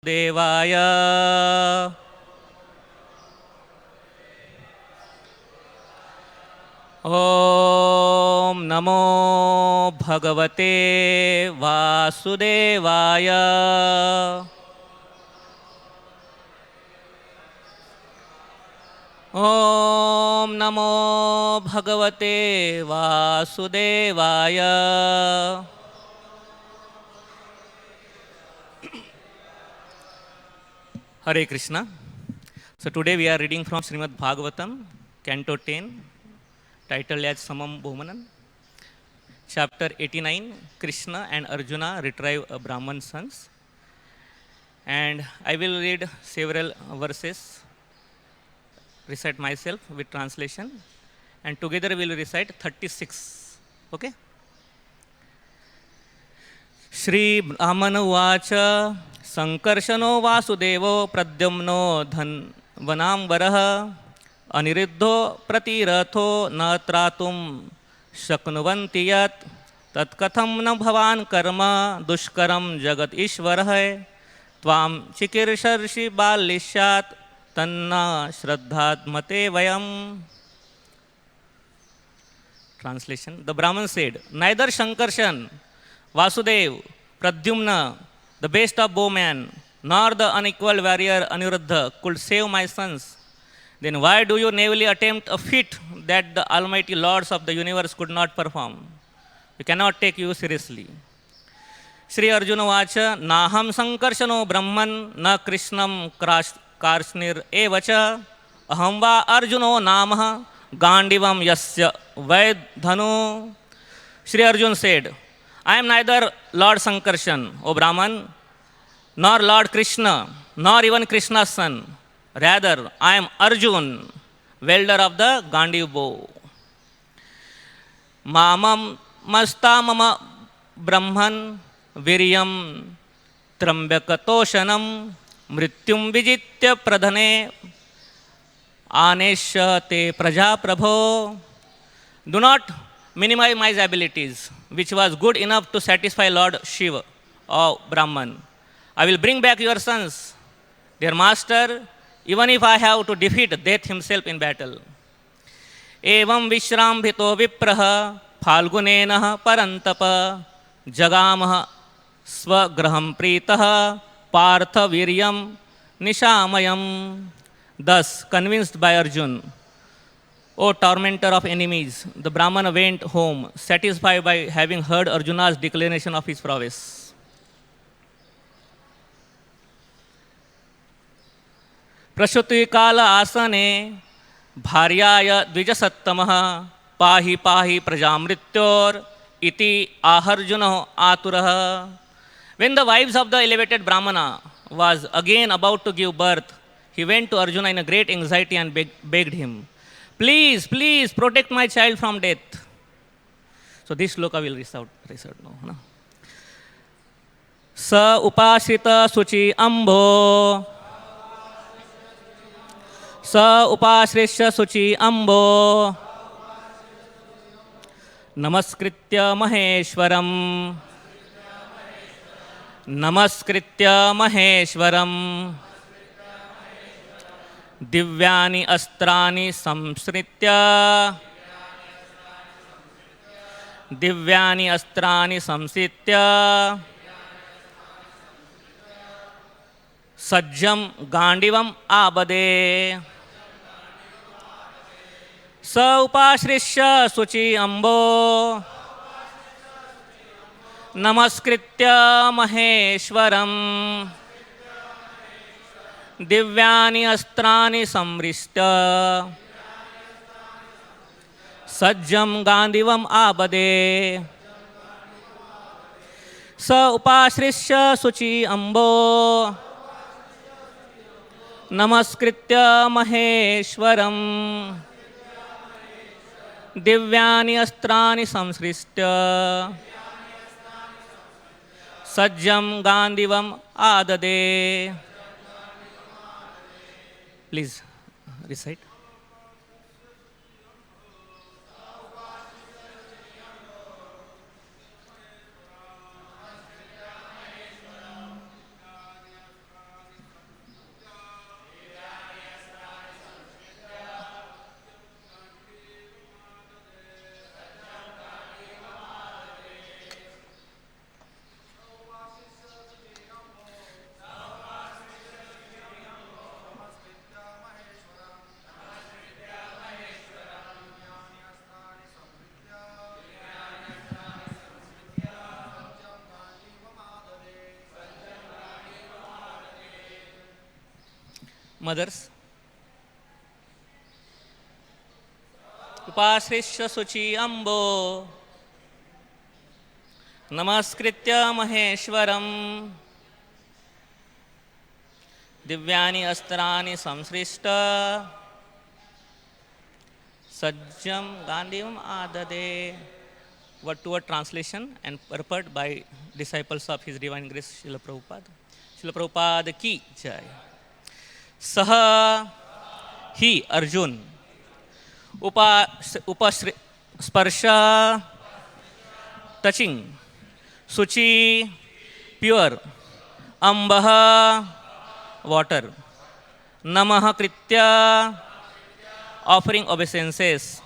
देवाय ॐ नमो भगवते वासुदेवाय ॐ नमो भगवते वासुदेवाय Hare Krishna. So today we are reading from Srimad Bhagavatam, Canto 10, titled as Samam Bhumanan. Chapter 89, Krishna and Arjuna retrieve a Brahman sons. And I will read several verses, recite myself with translation, and together we will recite 36. Okay? Shri Brahman Uvacha Sankarshano Vasudevo Pradyumno Dhanvanamvaraha Aniridho Pratiratho Natratum Shaknuvanti Yat Tatkatham na Bhavan Karma Dushkaram Jagat Ishvarah Tvam Chikirsharshi Balishat Tanna Shraddhatmate Vayam. Translation. The Brahman said, neither Shankarshan, Vasudev, Pradyumna, the best of bowmen, nor the unequal warrior Aniruddha could save my sons. Then why do you naively attempt a feat that the almighty lords of the universe could not perform? We cannot take you seriously. Shri Arjuna Vacha, Naham Sankarshano Brahman, na Krishnam Karshnir Evacha, Ahamba Arjuno Namaha, Gandivam Yasya Vaidhanu. Shri Arjuna said, I am neither Lord Sankarshan, O Brahman, nor Lord Krishna, nor even Krishna's son. Rather, I am Arjun, wielder of the Gandiv bow. Mamam mastamama Brahman viryam trambakatoshanam mrityum vijitya pradhane anesha te praja prabho. Do not minimize my abilities, which was good enough to satisfy Lord Shiva, O Brahman. I will bring back your sons, dear master, even if I have to defeat death himself in battle. Evam vishrambhito vipraha phalgunenah parantapa jagamah swagraham pritaha partha viryam nishamayam. Thus, convinced by Arjun, O tormentor of enemies, the Brahmana went home, satisfied by having heard Arjuna's declaration of his prowess. Prashuti kala asane bharyaya dvijasattamaha pahi pahi prajamrityor iti aharjuna aturaha. When the wives of the elevated Brahmana was again about to give birth, he went to Arjuna in a great anxiety and begged him, please, please protect my child from death. So this shloka will recite now. Sa upashrita suchi ambo. Sa upashrisya suchi ambo. Namaskritya maheshwaram. Namaskritya maheshwaram. Divyani astrani samsritya. Divyani astrani samsritya. Sajjam gandivam abade. Sa upashrisya suchi ambo. Namaskritya maheshwaram. Divyani astrani samrishta. Sajjam gandivam abade. Sa upashrisya suchi ambo. Namaskritya maheshwaram. Divyani astrani samsrishta. Sajjam gandivam adade. Please recite. Mothers. Upasrishya Suchi Ambo Namaskritya Maheshwaram Divyani Astrani Samsrishta Sajjam Gandivam Adade. Word to word translation and purport by disciples of His Divine Grace Srila Prabhupada. Srila Prabhupada ki jai. Saha hi Arjun Sparsha touching Suchi pure Ambaha water Namaha Kritya offering obeisances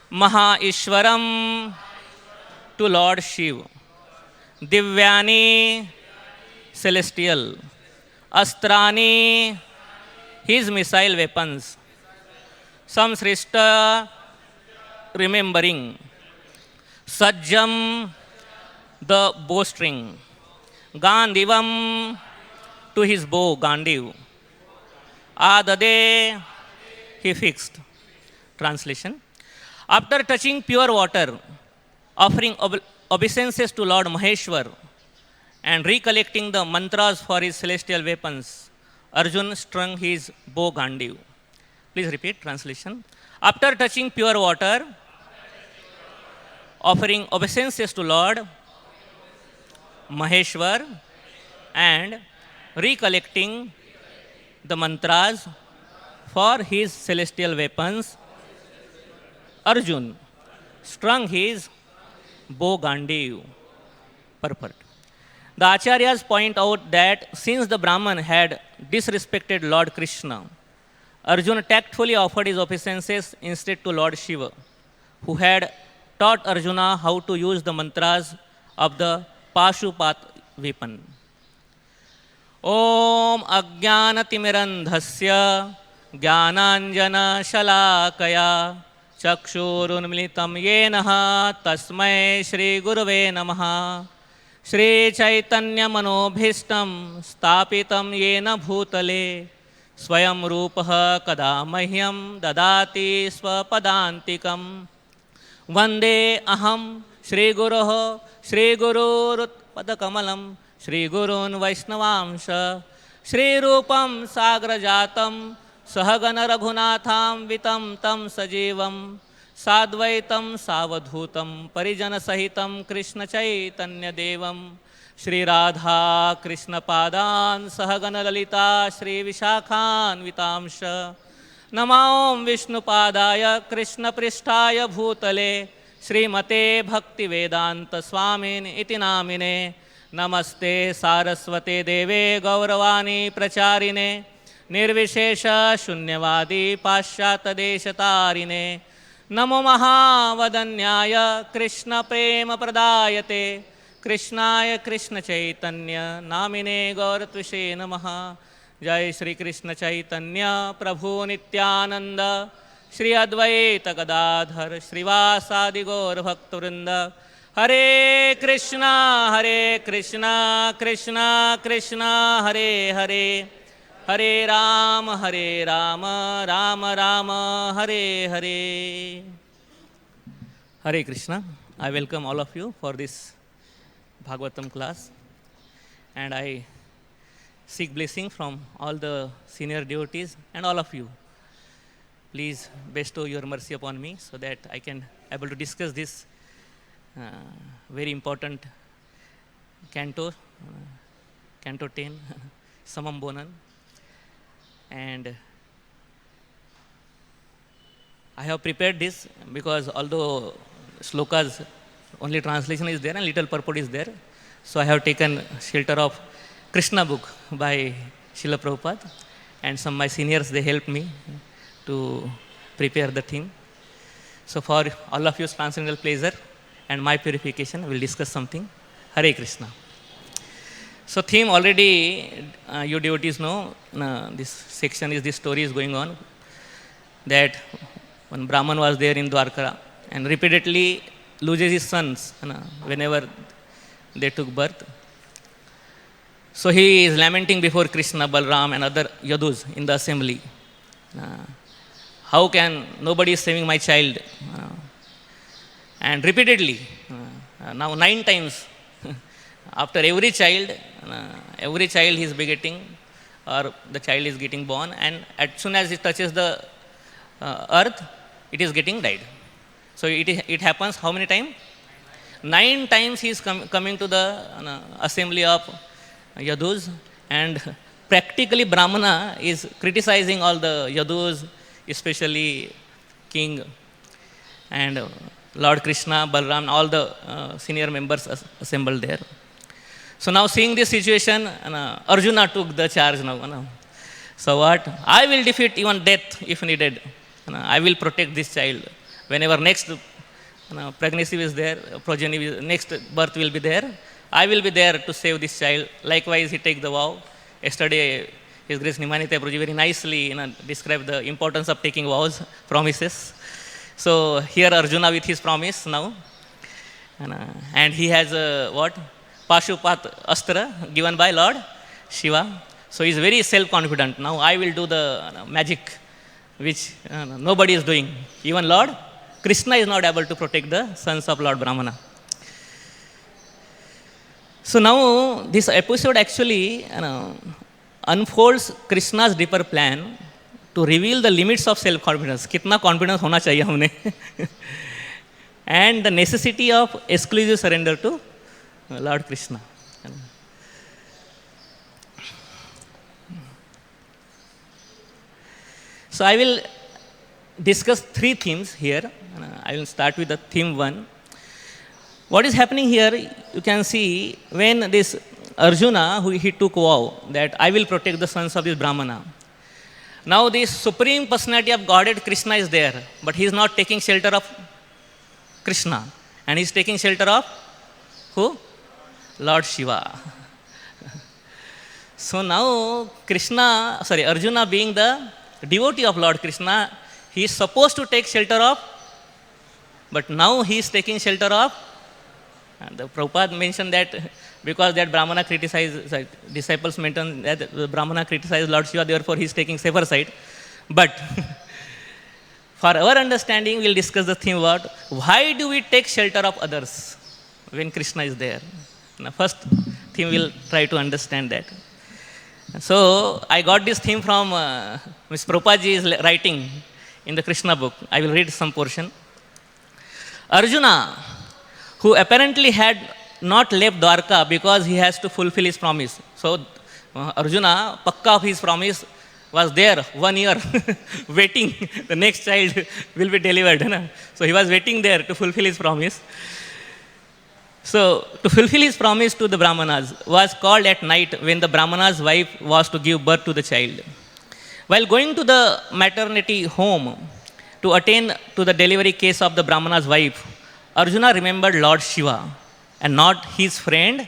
Maha Ishwaram to Lord Shiva Divyani celestial Astrani his missile weapons Samsrishta remembering Sajjam the bowstring Gandivam to his bow Gandiv Adade he fixed. Translation. After touching pure water, offering obeisances to Lord Maheshwar, and recollecting the mantras for his celestial weapons, Arjun strung his bow Gandiv. Please repeat. Translation. After touching pure water, offering obeisances to Lord Maheshwar, and recollecting the mantras for his celestial weapons, Arjun strung his bow Gandiv. Purport. The Acharyas point out that since the Brahman had disrespected Lord Krishna, Arjun tactfully offered his obeisances instead to Lord Shiva, who had taught Arjuna how to use the mantras of the Pashupat weapon. Om Ajnanatimirandhasya Jnananjana Shalakaya Chakshurunmilitam Yenaha Tasmai Shri Gurave Namaha Shri Chaitanya Manobhishtam Stapitam Yena Bhutale Swayam Rupaha Kada Mahyam Dadati Swapadantikam Vande Aham Shri Guruho Shri Gururut Padakamalam Shri Gurun Vaishnavamsha Shri Rupam Sagrajatam Sahagana Raghunatham Vitam Tam Sajivam Sadvaitam Savadhutam Parijana Sahitam Krishna Chaitanya Devam Shri Radha Krishna Padan Sahagana Lalita Shri Vishakhan Vitamsha Namaom Vishnu Padaya Krishna Prishtaya Bhutale Shri Mate Bhakti Vedanta Swamin Iti Namine Namaste Saraswate Deve Gauravani Pracharine Nirvishesha Shunyavadi Pashyata Deshatarine Namo Mahavadanyaya Krishna Prema Pradayate Krishnaya Krishna Chaitanya Namine Gauratvishe Namaha Jai Shri Krishna Chaitanya Prabhu Nityananda Shri Advaita Gadadhar Srivasadi Gaur Bhaktivinoda Hare Krishna Krishna Krishna Hare Hare Hare Rama Rama Rama Hare Hare. Hare Krishna. I welcome all of you for this Bhagavatam class, and I seek blessing from all the senior devotees and all of you. Please bestow your mercy upon me so that I can able to discuss this very important canto, canto 10, Samam Bonan. And I have prepared this because although slokas only translation is there and little purport is there, so I have taken shelter of Krishna book by Srila Prabhupada, and some my seniors they helped me to prepare the theme. So for all of you transcendental pleasure and my purification, we will discuss something. Hare Krishna. So theme already you devotees know, this section is, this story is going on, that one Brahman was there in Dwarka and repeatedly loses his sons whenever they took birth. So he is lamenting before Krishna, Balram and other Yadus in the assembly. How can nobody is saving my child? And repeatedly, now 9 times, after every child he is begetting or the child is getting born, and as soon as it touches the earth, it is getting died. So it happens how many times? 9 times he is coming to the assembly of Yadus, and practically Brahmana is criticizing all the Yadus, especially King and Lord Krishna, Balram, all the senior members assembled there. So now seeing this situation, Arjuna took the charge now. So what? I will defeat even death if needed. I will protect this child. Whenever next pregnancy is there, progeny, next birth will be there, I will be there to save this child. Likewise, he take the vow. Yesterday, His Grace Nimanita Prabhuji very nicely described the importance of taking vows, promises. So here Arjuna with his promise now. And he has what? Pashupat Astra given by Lord Shiva. So he is very self-confident. Now I will do the magic which nobody is doing. Even Lord Krishna is not able to protect the sons of Lord Brahmana. So now this episode actually unfolds Krishna's deeper plan to reveal the limits of self-confidence. कितना confidence होना चाहिए हमने and the necessity of exclusive surrender to Lord Krishna. So I will discuss 3 themes here. I will start with the theme 1. What is happening here, you can see when this Arjuna, he took vow that I will protect the sons of this Brahmana. Now this Supreme Personality of Godhead Krishna is there, but he is not taking shelter of Krishna. And he is taking shelter of who? Lord Shiva. So now Arjuna being the devotee of Lord Krishna, he is supposed to take shelter of, but now he is taking shelter of. And the Prabhupada mentioned that because that Brahmana criticized, disciples mentioned that the Brahmana criticized Lord Shiva, therefore he is taking safer side. But for our understanding, we will discuss the theme about why do we take shelter of others when Krishna is there. Now, first theme we will try to understand that. So I got this theme from Ms. Prabhupada ji is writing in the Krishna book. I will read some portion. Arjuna, who apparently had not left Dwarka because he has to fulfill his promise. So Arjuna, pakka of his promise, was there 1 year waiting, the next child will be delivered. So he was waiting there to fulfill his promise. So to fulfill his promise to the Brahmanas was called at night when the Brahmana's wife was to give birth to the child. While going to the maternity home to attend to the delivery case of the Brahmana's wife, Arjuna remembered Lord Shiva and not his friend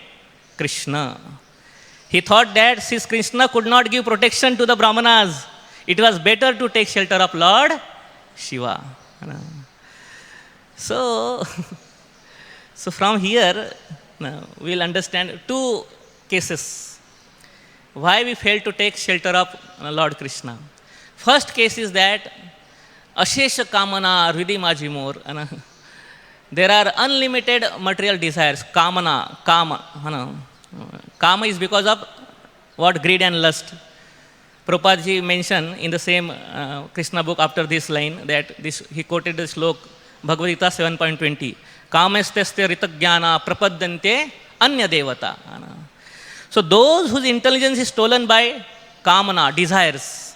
Krishna. He thought that since Krishna could not give protection to the Brahmanas, it was better to take shelter of Lord Shiva. So from here, we will understand 2 cases why we failed to take shelter of Lord Krishna. First case is that Ashesha Kamana Hridai Maji Mor. There are unlimited material desires. Kama is because of what? Greed and lust. Prabhupada ji mentioned in the same Krishna book after this line that he quoted the slok, Bhagavad-gita 7.20. Kamestesте ritaggyana prapaddante anya devata. So those whose intelligence is stolen by kamana, desires,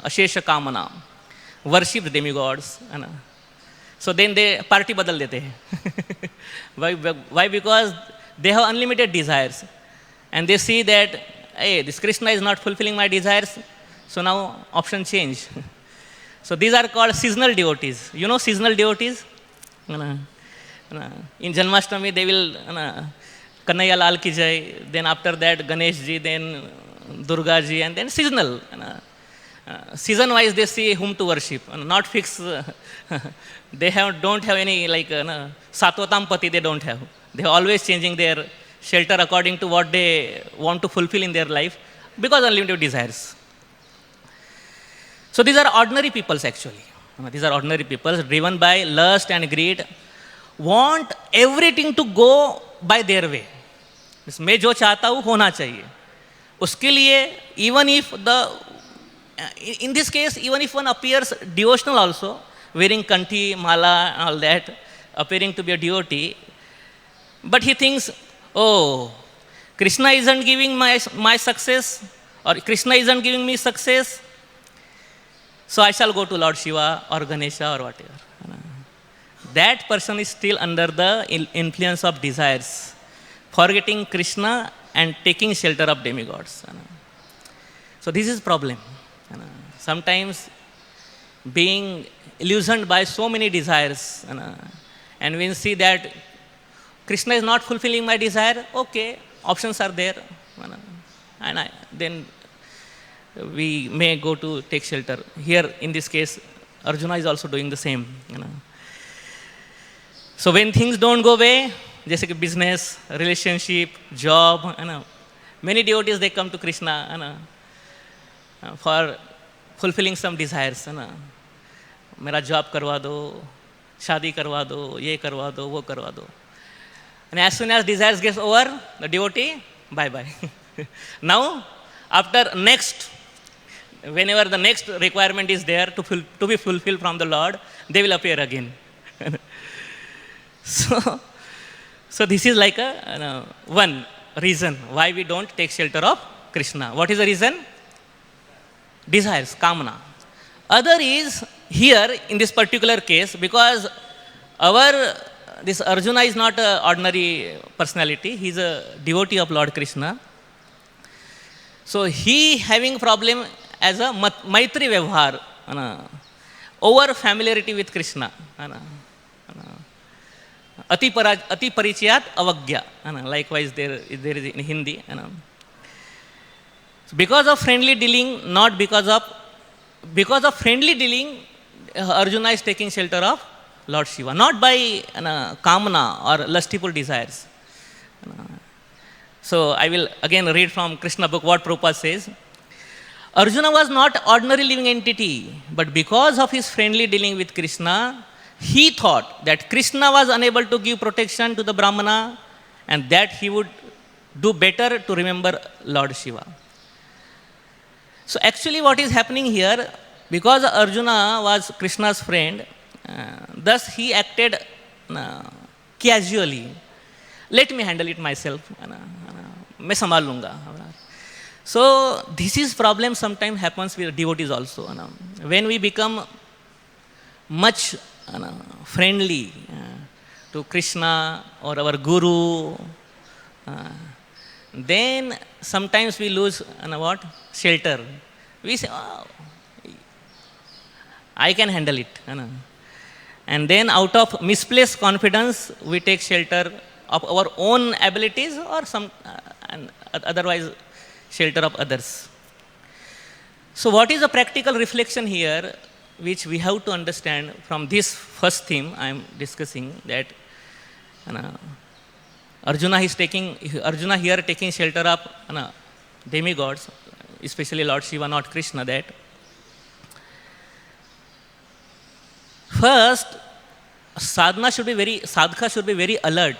ashesha kamana, worship the demigods. So then they party badal dete hai. Why? Because they have unlimited desires. And they see that, hey, this Krishna is not fulfilling my desires. So now option change. So these are called seasonal devotees. You know seasonal devotees? In Janmashtami they will Kanhaiya Lal ki jai. Then after that Ganesh ji, then Durga ji, and then seasonal. Season wise they see whom to worship. Not fixed. They don't have any like Satvatam Pati they don't have. They are always changing their shelter according to what they want to fulfill in their life because unlimited desires. So these are ordinary peoples actually. These are ordinary peoples driven by lust and greed, want everything to go by their way. मैं जो चाहता हूँ होना चाहिए. उसके लिए even if in this case even if one appears devotional also, wearing kanthi, mala and all that, appearing to be a devotee, but he thinks, oh, Krishna isn't giving my success, or Krishna isn't giving me success, so I shall go to Lord Shiva or Ganesha or whatever. That person is still under the influence of desires, forgetting Krishna and taking shelter of demigods. So this is problem. Sometimes being illusioned by so many desires, and when we see that Krishna is not fulfilling my desire, okay, options are there, and then we may go to take shelter. Here in this case, Arjuna is also doing the same. So when things don't go away, जैसे कि business, relationship, job, many devotees they come to Krishna for fulfilling some desires. मेरा job करवा दो, शादी करवा दो, ये करवा दो, वो करवा दो. And as soon as desires gets over, the devotee, bye bye. Now, after next, whenever the next requirement is there to be fulfilled from the Lord, they will appear again. So this is like one reason why we don't take shelter of Krishna. What is the reason? Desires, kamana. Other is here in this particular case, because this Arjuna is not an ordinary personality, he is a devotee of Lord Krishna. So he having problem as a Maitri Vyavhar, over familiarity with Krishna. Ati Parichayat Avagya. Likewise there is in Hindi. So because of friendly dealing, not because of friendly dealing, Arjuna is taking shelter of Lord Shiva, not by kamana or lustful desires. So I will again read from Krishna book what Prabhupada says. Arjuna was not ordinary living entity, but because of his friendly dealing with Krishna, he thought that Krishna was unable to give protection to the Brahmana and that he would do better to remember Lord Shiva. So actually what is happening here, because Arjuna was Krishna's friend, thus he acted casually. Let me handle it myself. मैं संभाल लूँगा. So this is problem sometimes happens with devotees also. When we become much friendly to Krishna or our Guru, then sometimes we lose what? Shelter. We say, oh, I can handle it. And then out of misplaced confidence, we take shelter of our own abilities or and otherwise shelter of others. So what is the practical reflection here, which we have to understand from this first theme I am discussing, that Arjuna here taking shelter of demigods, especially Lord Shiva, not Krishna, that first sadhaka should be very alert,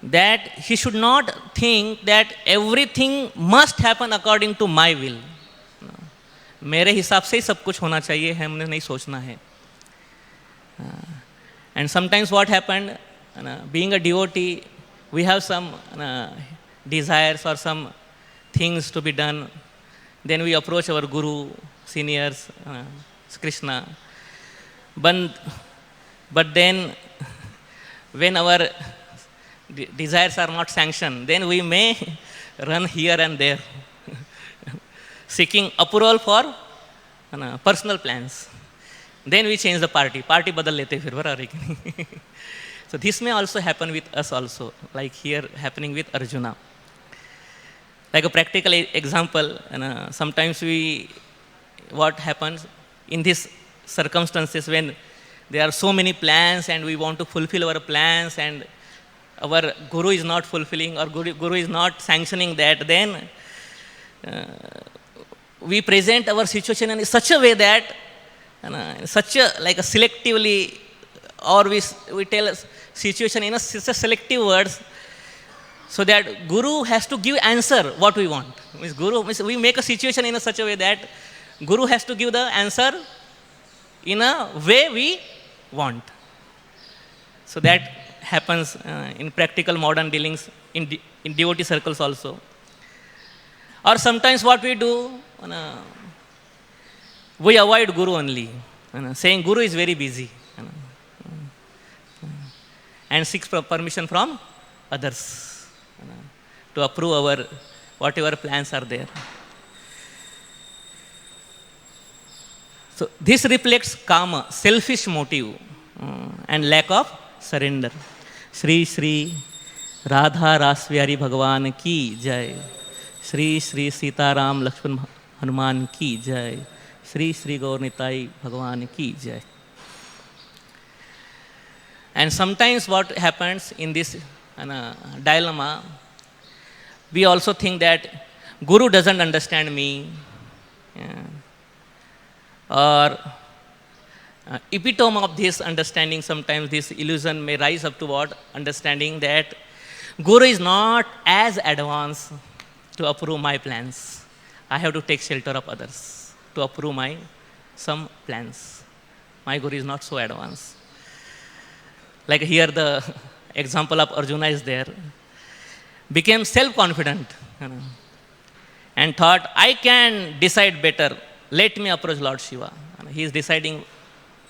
that he should not think that everything must happen according to my will. मेरे हिसाब से ही सब कुछ होना चाहिए, हमने नहीं सोचना है. And sometimes what happened, being a devotee, we have some desires or some things to be done. Then we approach our guru, seniors, Krishna. But then when our desires are not sanctioned, then we may run here and there, seeking approval for personal plans. Then we change the party badal lete fir, barabar ki nahi? So this may also happen with us also, like here happening with Arjuna. Like a practical example, sometimes what happens in these circumstances when there are so many plans and we want to fulfill our plans and our guru is not fulfilling or guru is not sanctioning that, then we present our situation in such a way that such a like a selectively, or we tell a situation in such a selective words, so that guru has to give answer what we want. Means we make a situation in such a way that guru has to give the answer in a way we want. So that happens in practical modern dealings in devotee circles also. Or sometimes what we do, we avoid guru only, saying guru is very busy, and seeks permission from others to approve our whatever plans are there. So this reflects kama, selfish motive, and lack of surrender. Sri Sri Radha Rasbihari Bhagavan ki jai. Sri Sri Sitaram Lakshman Hanuman ki jai. Sri Sri Gaurnitai Bhagavan ki jai. And sometimes what happens in this dilemma, we also think that guru doesn't understand me, or epitome of this understanding, sometimes this illusion may rise up to what? Understanding that guru is not as advanced to approve my plans. I have to take shelter of others to approve my some plans. My guru is not so advanced. Like here the example of Arjuna is there. Became self-confident and thought, I can decide better. Let me approach Lord Shiva. He is deciding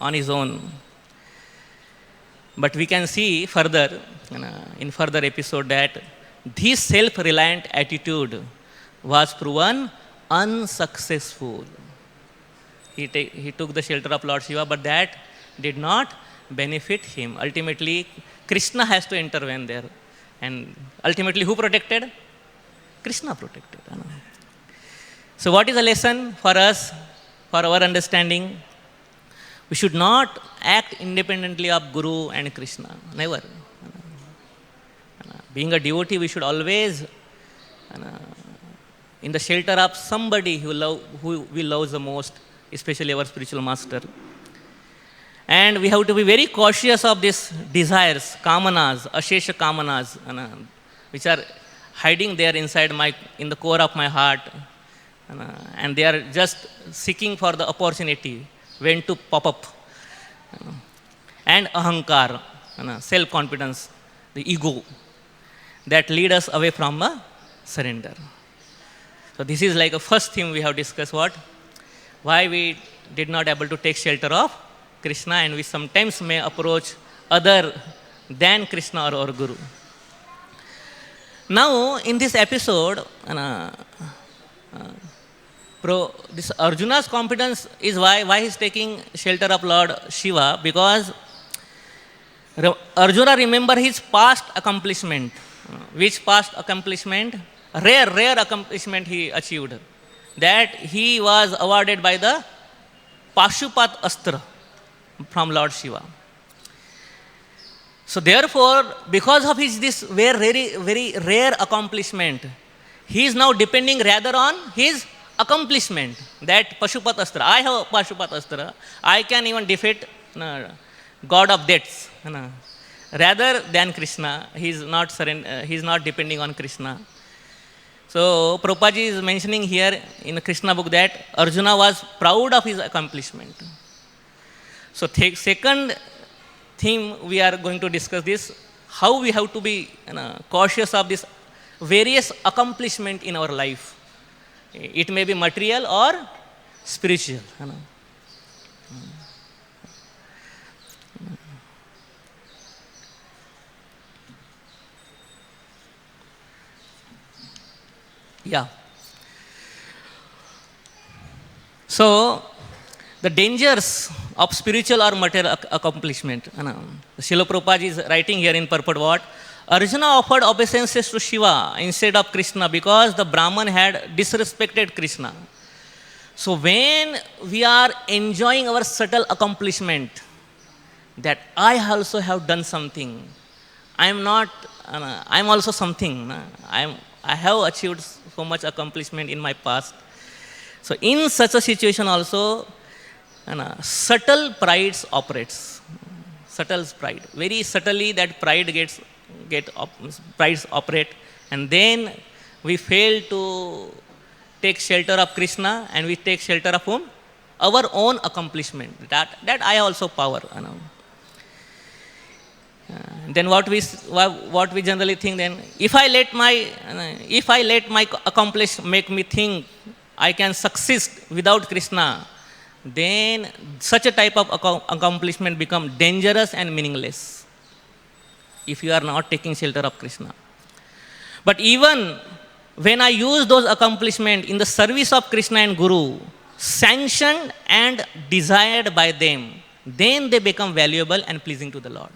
on his own. But we can see further, in further episode, that this self-reliant attitude was proven unsuccessful. He took the shelter of Lord Shiva, but that did not benefit him. Ultimately, Krishna has to intervene there. And ultimately, who protected? Krishna protected. So what is the lesson for us, for our understanding? We should not act independently of Guru and Krishna. Never. Being a devotee, we should always in the shelter of somebody who we love the most, especially our spiritual master. And we have to be very cautious of these desires, kamanas, ashesha kamanas, which are hiding there inside in the core of my heart. And they are just seeking for the opportunity when to pop up. And ahankar, self-confidence, the ego, that lead us away from surrender. So this is like a first thing we have discussed, what? Why we did not able to take shelter of Krishna, and we sometimes may approach other than Krishna or our Guru. Now, in this episode, this Arjuna's confidence is why he is taking shelter of Lord Shiva, because Arjuna remember his past accomplishment. Which past accomplishment? Rare accomplishment he achieved. That he was awarded by the Pashupat Astra from Lord Shiva. So therefore, because of this very rare accomplishment, he is now depending rather on his accomplishment, that Pashupat Astra. I have Pashupat Astra. I can even defeat God of deaths. Rather than Krishna, he is not depending on Krishna. So Prabhupada is mentioning here in the Krishna book that Arjuna was proud of his accomplishment. So second theme we are going to discuss this, how we have to be cautious of this various accomplishment in our life. It may be material or spiritual. Yeah. So, the dangers of spiritual or material accomplishment. Srila Prabhupada is writing here in purport what? Arjuna offered obeisances to Shiva instead of Krishna because the Brahman had disrespected Krishna. So when we are enjoying our subtle accomplishment, that I also have done something, I am not I'm also something. I have achieved so much accomplishment in my past. So in such a situation also, subtle pride operates. Subtle pride. Very subtly that pride prides operate, and then we fail to take shelter of Krishna, and we take shelter of whom? Our own accomplishment. That I also power. Then what we generally think, then if I let my accomplish make me think I can succeed without Krishna, then such a type of accomplishment become dangerous and meaningless if you are not taking shelter of Krishna. But even when I use those accomplishments in the service of Krishna and Guru, sanctioned and desired by them, then they become valuable and pleasing to the Lord.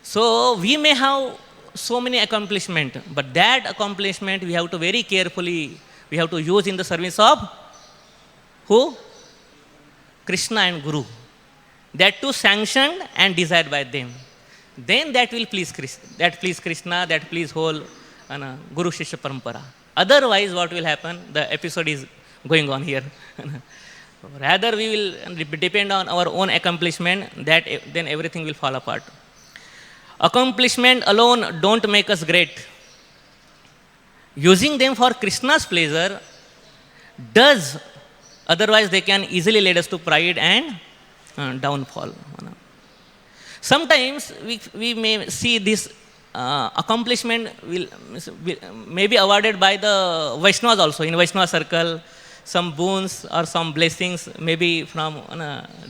So we may have so many accomplishments, but that accomplishment we have to very carefully, we have to use in the service of who? Krishna and Guru. That too sanctioned and desired by them. Then that will please Krishna, that please whole Guru Shishya Parampara. Otherwise what will happen? The episode is going on here. Rather we will depend on our own accomplishment, then everything will fall apart. Accomplishment alone don't make us great. Using them for Krishna's pleasure does, otherwise they can easily lead us to pride and downfall. Sometimes we may see this accomplishment may be awarded by the Vaishnavas also, in Vaishnava circle, some boons or some blessings maybe from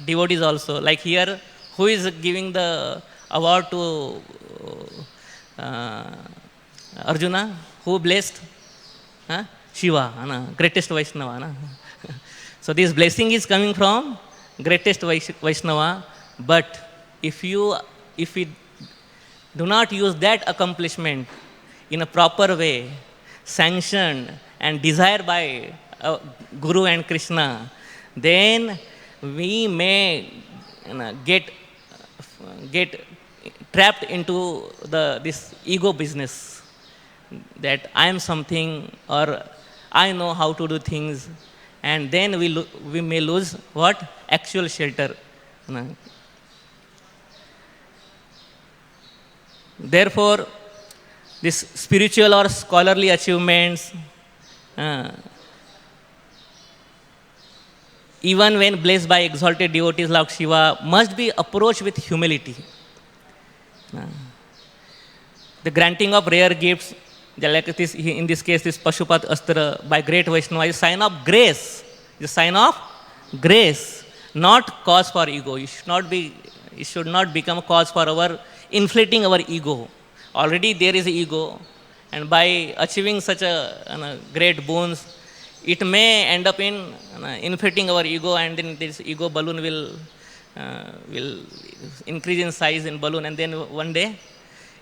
devotees also. Like here, who is giving the award to Arjuna? Who blessed? Shiva, greatest Vaishnava. So this blessing is coming from greatest Vaishnava, but if we do not use that accomplishment in a proper way, sanctioned and desired by Guru and Krishna, then we may get trapped into this ego business, that I am something or I know how to do things, and then we may lose what? Actual shelter. Therefore, this spiritual or scholarly achievements, even when blessed by exalted devotees like Shiva, must be approached with humility. The granting of rare gifts, like this, in this case, this Pashupat Astra by great Vaishnava, is a sign of grace. It's a sign of grace, not cause for ego. It should not become a cause for our inflating our ego. Already there is ego, and by achieving such a great boons, it may end up in inflating our ego, and then this ego balloon will increase in size in balloon, and then one day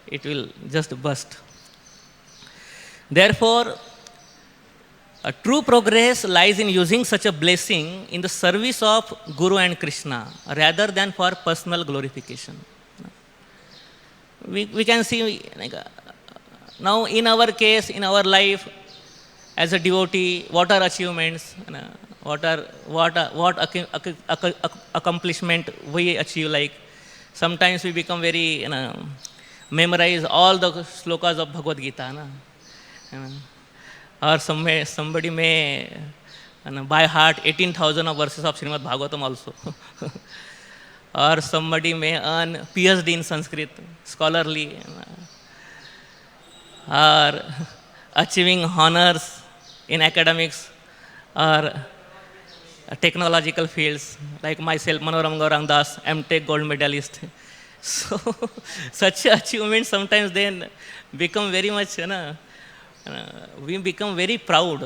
it will just burst. Therefore, a true progress lies in using such a blessing in the service of Guru and Krishna rather than for personal glorification. We can see now in our case, in our life as a devotee, what are achievements, what accomplishment we achieve. Like sometimes we become very memorize all the slokas of Bhagavad-gita, or somebody may by heart 18,000 of verses of Srimad Bhagavatam also. Or somebody may earn PhD in Sanskrit, scholarly, or achieving honors in academics or technological fields, like myself, Manoram Gaurang Das, M.Tech gold medalist. So such achievements sometimes then become very much, we become very proud.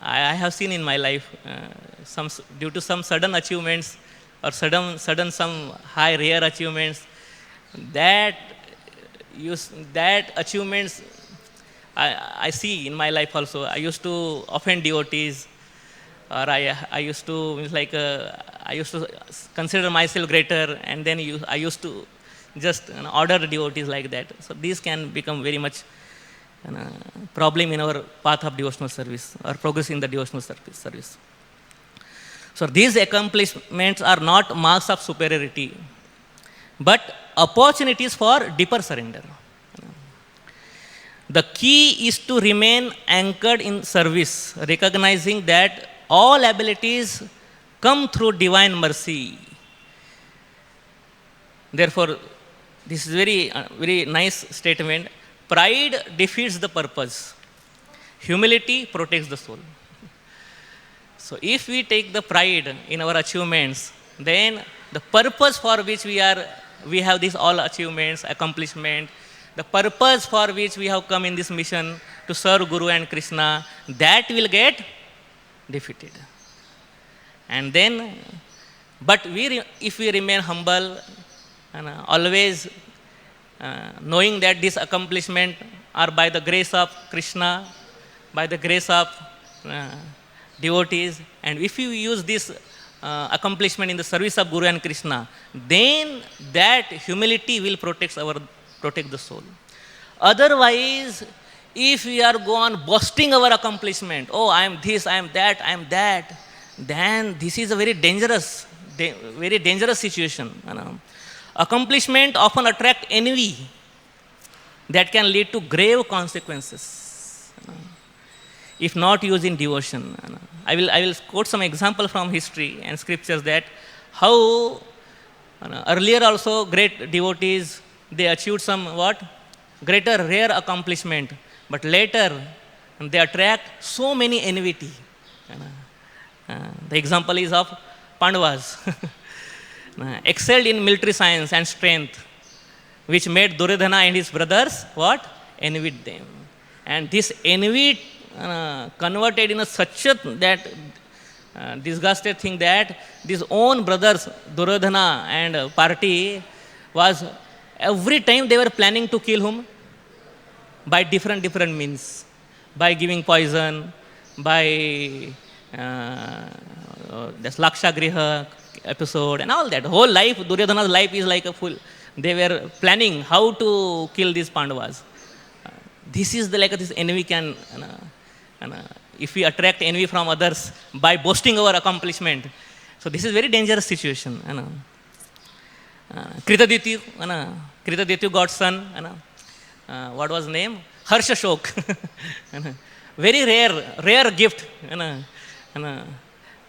I have seen in my life, due to some sudden achievements or sudden some high rare achievements, that achievements I see in my life also. I used to offend devotees, or I used to consider myself greater, and then I used to just order devotees like that. So these can become very much problem in our path of devotional service or progress in the devotional service. So these accomplishments are not marks of superiority, but opportunities for deeper surrender. The key is to remain anchored in service, recognizing that all abilities come through divine mercy. Therefore, this is very nice statement. Pride defeats the purpose. Humility protects the soul. So if we take the pride in our achievements, then the purpose for which we have these all achievements, accomplishment, the purpose for which we have come in this mission to serve Guru and Krishna, that will get defeated. And then, but if we remain humble and always knowing that these accomplishments are by the grace of Krishna, by the grace of devotees, and if you use this accomplishment in the service of Guru and Krishna, then that humility will protect the soul. Otherwise, if we are go on boasting our accomplishment, oh, I am this, I am that, then this is a very dangerous situation. Accomplishment often attract envy that can lead to grave consequences if not used in devotion. I will quote some example from history and scriptures that how earlier also great devotees, they achieved some greater rare accomplishment, but later they attract so many envy. The example is of Pandavas. Excelled in military science and strength, which made Duryodhana and his brothers envied them. And this envy converted in such a disgusted thing that these own brothers, Duryodhana and party, was every time they were planning to kill him by different means, by giving poison, by this Lakshagriha episode and all that. Whole life, Duryodhana's life is like a full. They were planning how to kill these Pandavas. This is this envy can, if we attract envy from others by boasting our accomplishment. So this is very dangerous situation. Kritadityu got son. What was name? Harshashok. Very rare gift.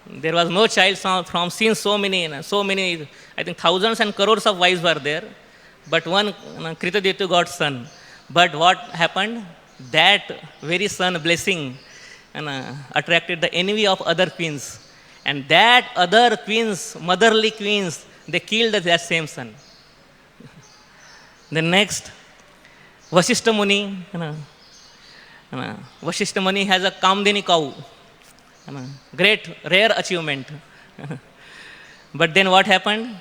There was no child from since so many, I think thousands and crores of wives were there, but one Kritadityu got son. But what happened? That very son blessing attracted the envy of other queens, and that other queens, motherly queens, they killed that same son. The next, Vasishtha Muni. Vasishtha Muni has a Kamdini cow. Great, rare achievement. But then what happened?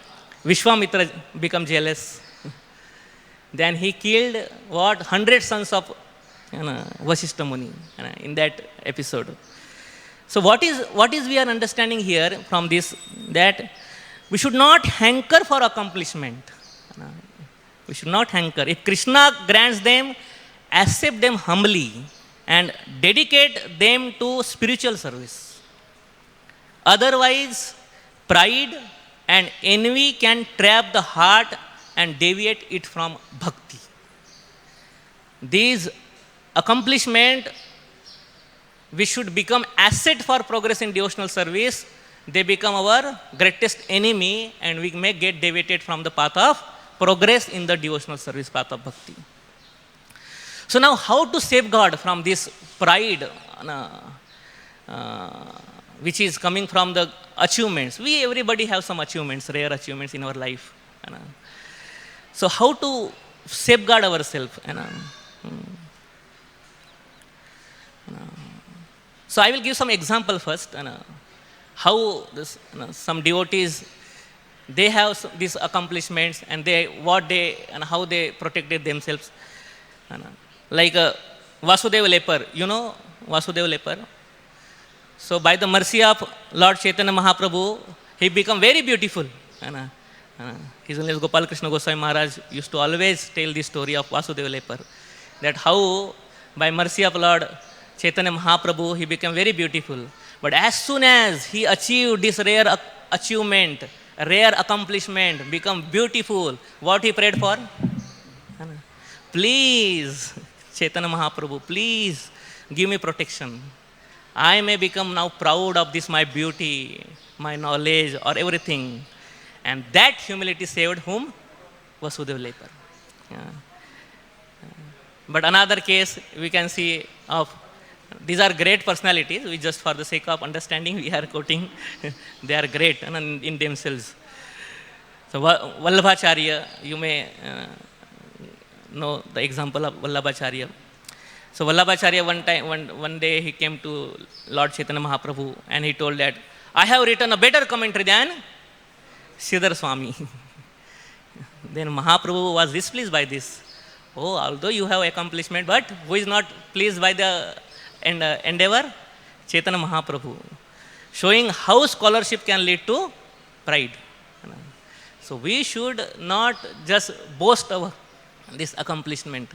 Vishwamitra became jealous. Then he killed 100 sons of Vasishtha Muni in that episode. So what is we are understanding here from this, that we should not hanker for accomplishment. We should not hanker. If Krishna grants them, accept them humbly and dedicate them to spiritual service. Otherwise, pride and envy can trap the heart and deviate it from bhakti. These accomplishments, we should become asset for progress in devotional service. They become our greatest enemy, and we may get deviated from the path of progress in the devotional service, path of bhakti. So now, how to safeguard from this pride, which is coming from the achievements? Everybody have some achievements, rare achievements in our life. So how to safeguard ourselves? So I will give some example first. How this, some devotees, they have these accomplishments, and how they protected themselves. Like Vasudeva leper, Vasudeva leper. So by the mercy of Lord Chaitanya Mahaprabhu, he became very beautiful. His Holiness Gopal Krishna Goswami Maharaj used to always tell the story of Vasudeva leper, that how by mercy of Lord Chaitanya Mahaprabhu he became very beautiful. But as soon as he achieved this rare achievement, rare accomplishment, become beautiful, what he prayed for? Please, Chaitanya Mahaprabhu, please give me protection. I may become now proud of this, my beauty, my knowledge, or everything. And that humility saved whom? Vasudeva leper. Yeah. But another case we can see of, these are great personalities, we just for the sake of understanding we are quoting, they are great in themselves. So Vallabhacharya, you may know the example of Vallabhacharya. So Vallabhacharya one day he came to Lord Chaitanya Mahaprabhu and he told that, I have written a better commentary than Sridhar Swami. Then Mahaprabhu was displeased by this. Oh, although you have accomplishment, but who is not pleased by the endeavor? Chaitanya Mahaprabhu. Showing how scholarship can lead to pride. So we should not just boast of this accomplishment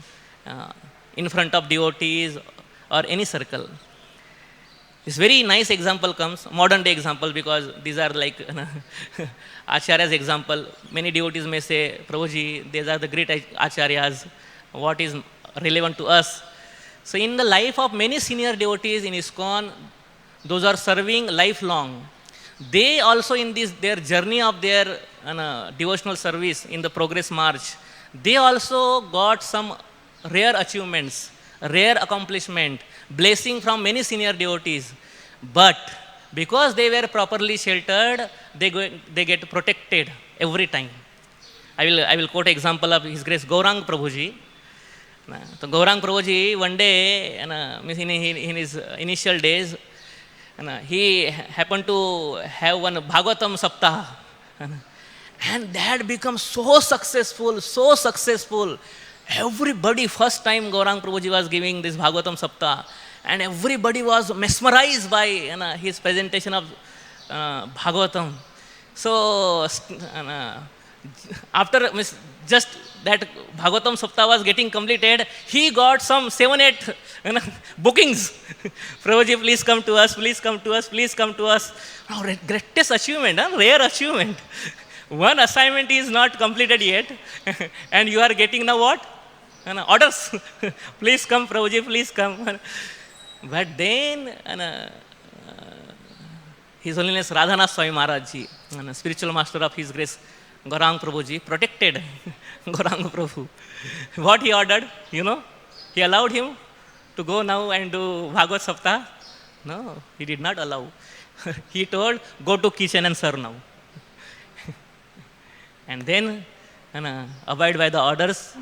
in front of devotees or any circle. This very nice example comes, modern day example, because these are like Acharya's example. Many devotees may say, Prabhuji, these are the great Acharyas. What is relevant to us? So in the life of many senior devotees in ISKCON, those are serving lifelong. They also in this their journey of their devotional service in the progress march, they also got some rare achievements, rare accomplishment, blessing from many senior devotees. But because they were properly sheltered, they get protected every time. I will quote example of His Grace Gaurang Prabhuji. So Gaurang Prabhuji, one day, in his initial days, he happened to have one Bhagavatam Saptaha. And that becomes so successful, so successful. Everybody, first time Gaurang Prabhuji was giving this Bhagavatam Saptaha, and everybody was mesmerized by his presentation of Bhagavatam. So, after just that Bhagavatam Saptaha was getting completed, he got some 7-8 bookings. Prabhuji, please come to us, please come to us, please come to us. Oh, greatest achievement, rare achievement. One assignment is not completed yet, and you are getting now what? Orders. Please come, Prabhuji, please come. But then, His Holiness Radhanath Swami Maharaj Ji, spiritual master of His Grace Gaurang Prabhuji, protected Gaurang Prabhu. What he ordered, he allowed him to go now and do Bhagavad Saptaha. No, he did not allow. He told, go to kitchen and serve now. And then abide by the orders,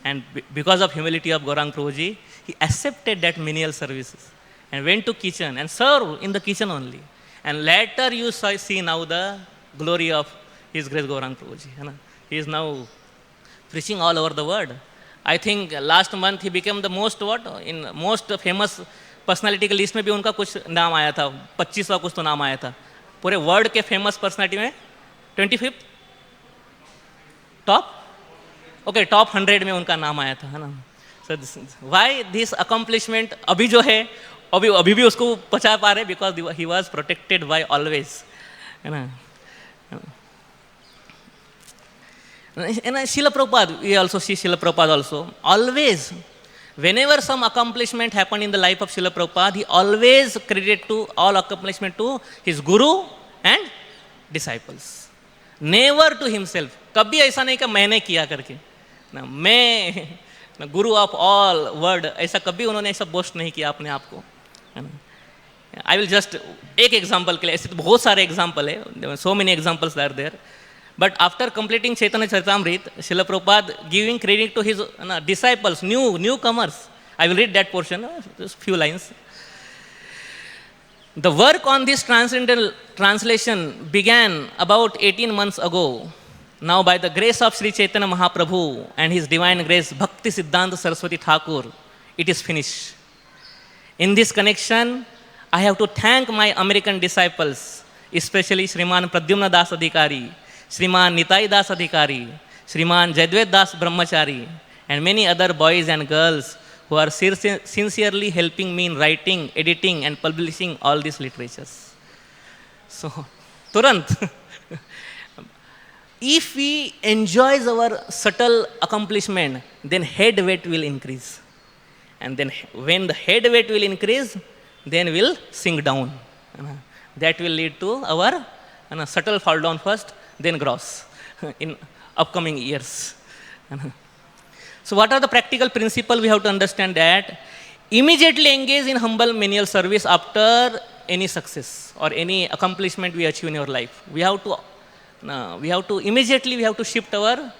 and because of humility of Gaurang Prabhuji, he accepted that menial services and went to kitchen and served in the kitchen only. And later you see now the glory of His Grace Gaurang Prabhuji. He is now preaching all over the world. I think last month he became the most famous personality के list में भी उनका कुछ नाम आया था, 25वां कुछ तो नाम आया था. पूरे वर्ल्ड के फेमस पर्सनालिटी में 25th टॉप, ओके, टॉप 100 में उनका नाम आया था, है ना. सो व्हाई दिस अकम्प्लिशमेंट अभी जो है अभी भी उसको पचा पा रहे, because he was protected by always, है ना. Srila Prabhupada, we also see Srila Prabhupada also, always, whenever some accomplishment happened in the life of Srila Prabhupada, he always credited to all accomplishment to his guru and disciples. Never to himself. कभी ऐसा नहीं कि मैंने किया करके ना, मैं गुरु of all world, ऐसा कभी उन्होंने ऐसा बोस्ट नहीं किया अपने आप को. आई विल जस्ट एक एग्जाम्पल के लिए, ऐसे तो बहुत सारे एग्जाम्पल है, so many examples are there. But after completing Chaitanya Charitamrita, Srila Prabhupada giving credit to his disciples, newcomers. I will read that portion, just few lines. The work on this transcendental translation began about 18 months ago. Now by the grace of Sri Chaitanya Mahaprabhu and His Divine Grace Bhakti Siddhanta Saraswati Thakur, it is finished. In this connection, I have to thank my American disciples, especially Sriman Pradyumna Das Adhikari, Shriman Nitai Das Adhikari, Shriman Jadved Das Brahmachari, and many other boys and girls who are sincerely helping me in writing, editing, and publishing all these literatures. So, Turant, if we enjoy our subtle accomplishment, then head weight will increase. And then when the head weight will increase, then we'll sink down. That will lead to our subtle fall down first, then gross in upcoming years. So what are the practical principles we have to understand? That immediately engage in humble menial service after any success or any accomplishment we achieve in your life. We have to immediately shift our,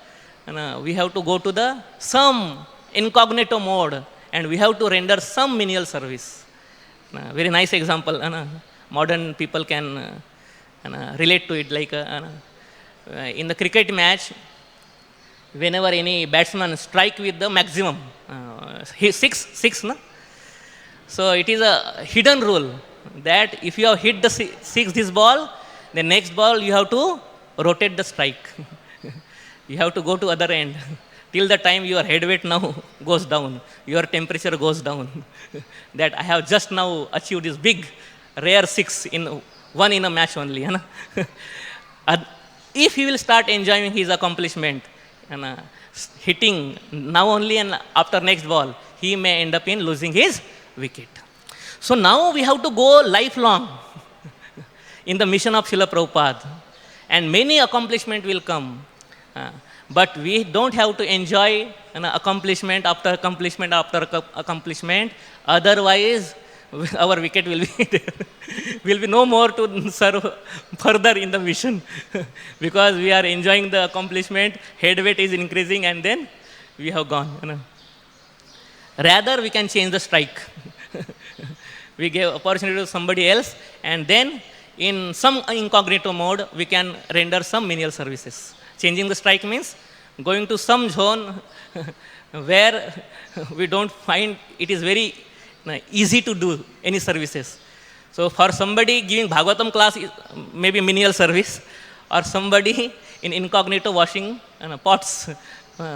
we have to go to the some incognito mode, and we have to render some menial service. Very nice example. Modern people can relate to it. Like in the cricket match, whenever any batsman strike with the maximum, six, no? So it is a hidden rule that if you have hit the this ball, the next ball you have to rotate the strike. You have to go to other end. Till the time your head weight now goes down, your temperature goes down. That I have just now achieved this big, rare six in a match only. If he will start enjoying his accomplishment and hitting now only and after next ball, he may end up in losing his wicket. So now we have to go lifelong in the mission of Srila Prabhupada, and many accomplishment will come. But we don't have to enjoy an accomplishment after accomplishment after accomplishment. Otherwise, our wicket will be there. Will be no more to serve further in the mission because we are enjoying the accomplishment. Head weight is increasing, and then we have gone. Rather, we can change the strike. We give opportunity to somebody else, and then in some incognito mode, we can render some menial services. Changing the strike means going to some zone where we don't find it is very easy to do any services. So for somebody giving Bhagavatam class, maybe menial service, or somebody in incognito washing pots,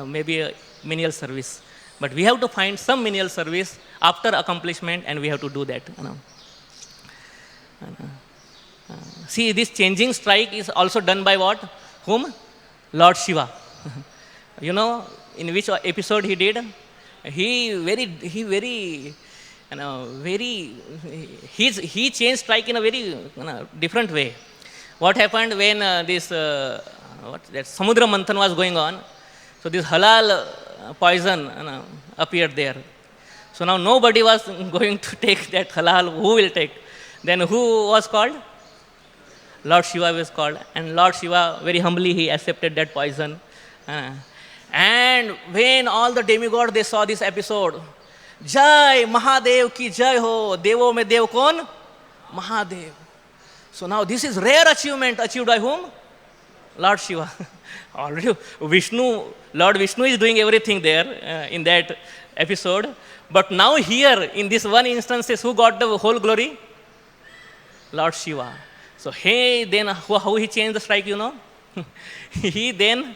maybe a menial service. But we have to find some menial service after accomplishment, and we have to do that. See, this changing strike is also done by what? Whom? Lord Shiva. In which episode he did? He changed strike in a very different way. What happened when this Samudra Manthan was going on? So this halal poison appeared there. So now nobody was going to take that halal. Who will take? Then who was called? Lord Shiva was called, and Lord Shiva very humbly he accepted that poison. And when all the demigods they saw this episode, Jai Mahadev ki Jai ho, Devo mein Dev kon? Mahadev. So now this is rare achievement achieved by whom? Lord Shiva. Already Lord Vishnu is doing everything there in that episode. But now here in this one instance, who got the whole glory? Lord Shiva. So hey, then how he changed the strike, He then,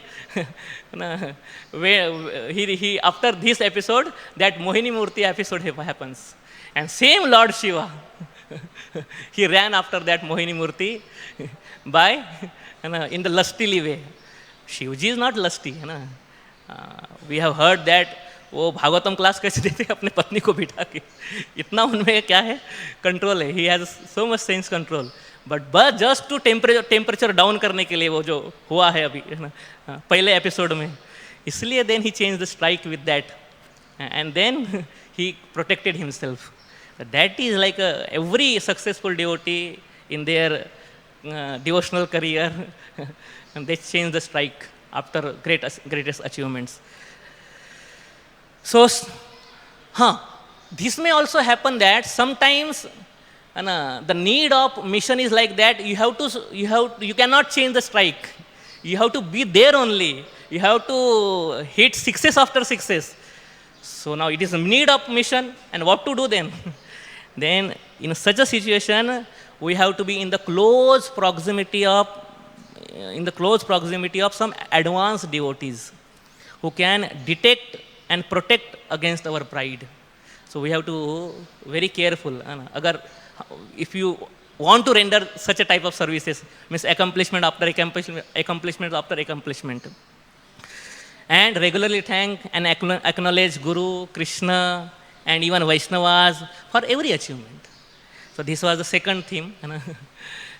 he after this episode, that Mohini Murti episode happens. And same Lord Shiva, he ran after that Mohini Murti by, in the lustily way. Shivji is not lusty. We have heard that वो Bhagavatam class कैसे देते अपने पत्नी को बिठा के, इतना उनमें क्या है, कंट्रोल है. He has so much sense control. But just to temperature down करने के लिए वो जो हुआ है अभी पहले एपिसोड में, इसलिए then he change the strike with that and then he protected himself. That is like every successful devotee in their devotional career, they change the strike after greatest achievements. So, this may also happen that sometimes the need of mission is like that. You cannot change the strike. You have to be there only. You have to hit sixes after sixes. So now it is a need of mission, and what to do then? Then in such a situation, we have to be in the close proximity of in the close proximity of some advanced devotees who can detect and protect against our pride. So we have to very careful. If you want to render such a type of services, means accomplishment after accomplishment, and regularly thank and acknowledge Guru, Krishna, and even Vaishnavas for every achievement. So this was the second theme.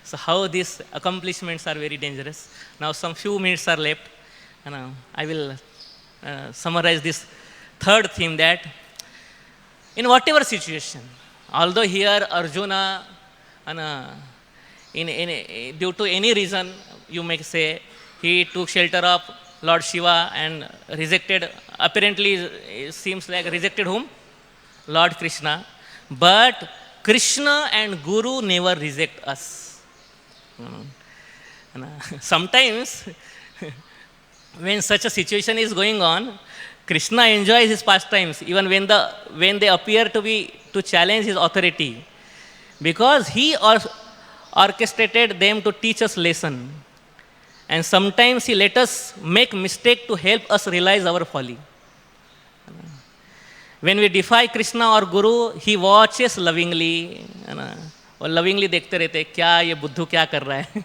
So how these accomplishments are very dangerous. Now some few minutes are left. I will summarize this third theme, that in whatever situation, although here Arjuna, due to any reason, you may say, he took shelter of Lord Shiva and rejected, apparently it seems like rejected whom? Lord Krishna. But Krishna and Guru never reject us. Sometimes when such a situation is going on, Krishna enjoys his pastimes even when they appear to challenge his authority, because he orchestrated them to teach us lesson. And sometimes he let us make mistake to help us realize our folly. When we defy Krishna or Guru, he watches lovingly, और lovingly देखते रहते हैं क्या ये बुद्धू क्या कर रहा है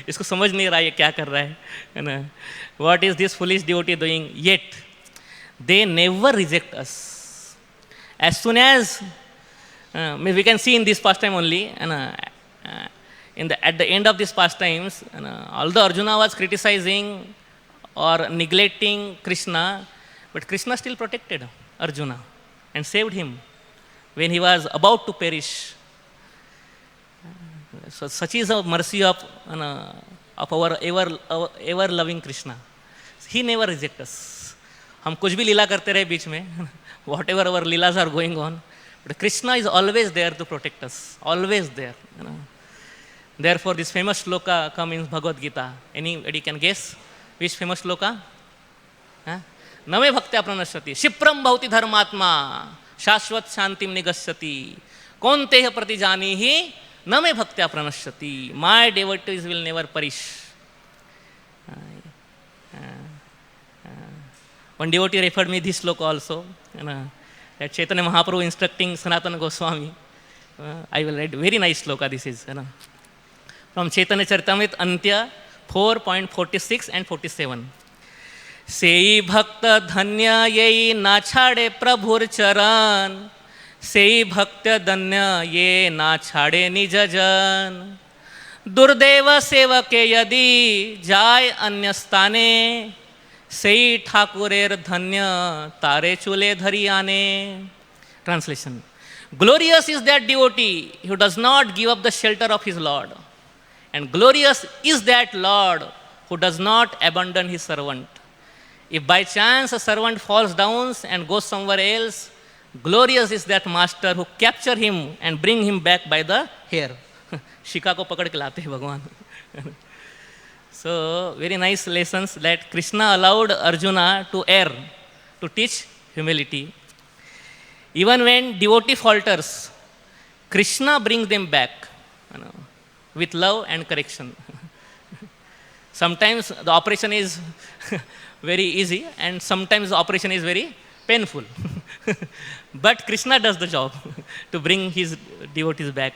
इसको समझ नहीं रहा ये क्या कर रहा है ना, what is this foolish devotee doing? Yet they never reject us. As soon as we can see in this pastime only, at the end of these pastimes, although Arjuna was criticizing or neglecting Krishna, but Krishna still protected Arjuna and saved him when he was about to perish. So such is the mercy of our ever loving Krishna. He never rejects us. हम कुछ भी लीला करते रहे बीच में, whatever our leelas are going on, but Krishna is always there to protect us, always there. Therefore, this famous shloka comes in Bhagavad-gita. Anybody can guess which famous shloka? Name bhaktya pranashyati, Shipram bhavati dharmatma, Shashvat shantim nigasyati, Konteha pratijanihi, Name bhaktya pranashyati. My devotees will never perish. One devotee referred me this sloka also, that Chaitanya Mahaprabhu instructing Sanatana Goswami. I will read very nice sloka. This is from Chaitanya Charitamrita Antya 4.46 and 47. Sei bhakta dhanya ye na chhade prabhur charan, sei bhakta dhanya ye na chhade nija jan, durdeva sevake yadi jay anyastane, sei thakurer dhanya tare chule dhari aane. Translation. Glorious is that devotee who does not give up the shelter of his Lord, and glorious is that Lord who does not abandon his servant. If by chance a servant falls down and goes somewhere else, glorious is that master who capture him and bring him back by the hair. शिका को पकड़ के लाते हैं भगवान. So very nice lessons that Krishna allowed Arjuna to err, to teach humility. Even when devotee falters, Krishna brings them back with love and correction. Sometimes the operation is very easy and sometimes the operation is very painful. But Krishna does the job to bring his devotees back.